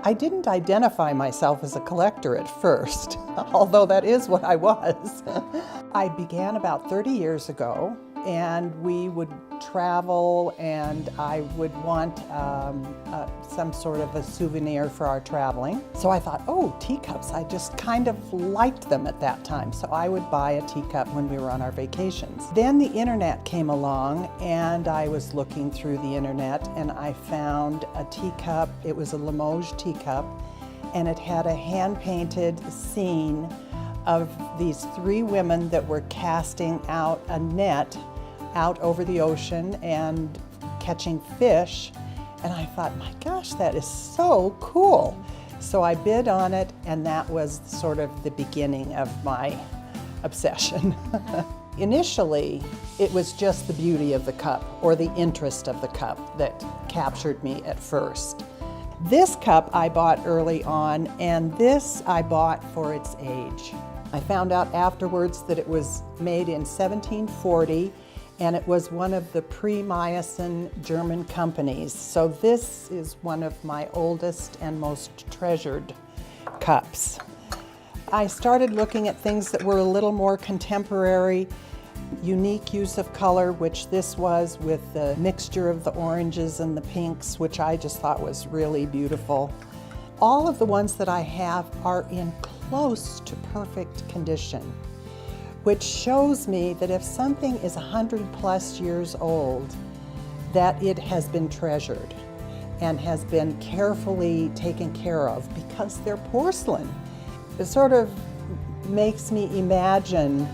I didn't identify myself as a collector at first, although that is what I was. I began about 30 years ago, and we would travel, and I would want some sort of a souvenir for our traveling. So I thought, oh, teacups, I just kind of liked them at that time. So I would buy a teacup when we were on our vacations. Then the internet came along, and I was looking through the internet, and I found a teacup. It was a Limoges teacup, and it had a hand-painted scene of these three women that were casting out a net out over the ocean and catching fish. And I thought, my gosh, that is so cool. So I bid on it, and that was sort of the beginning of my obsession. Initially, it was just the beauty of the cup or the interest of the cup that captured me at first. This cup I bought early on, and this I bought for its age. I found out afterwards that it was made in 1740, and it was one of the pre-Meissen German companies. So this is one of my oldest and most treasured cups. I started looking at things that were a little more contemporary, unique use of color, which this was, with the mixture of the oranges and the pinks, which I just thought was really beautiful. All of the ones that I have are in close to perfect condition, which shows me that if something is 100+ years old, that it has been treasured and has been carefully taken care of, because they're porcelain. It sort of makes me imagine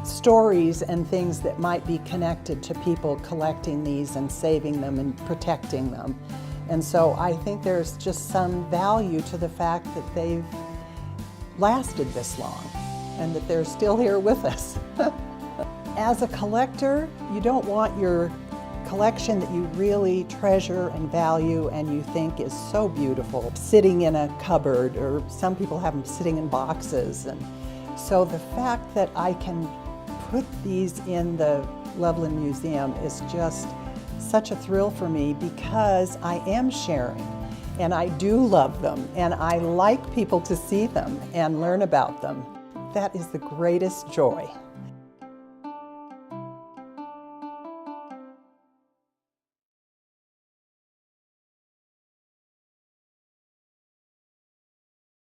stories and things that might be connected to people collecting these and saving them and protecting them. And so I think there's just some value to the fact that they've lasted this long and that they're still here with us. As a collector, you don't want your collection that you really treasure and value and you think is so beautiful sitting in a cupboard, or some people have them sitting in boxes. And so the fact that I can put these in the Loveland Museum is just such a thrill for me, because I am sharing and I do love them and I like people to see them and learn about them. That is the greatest joy.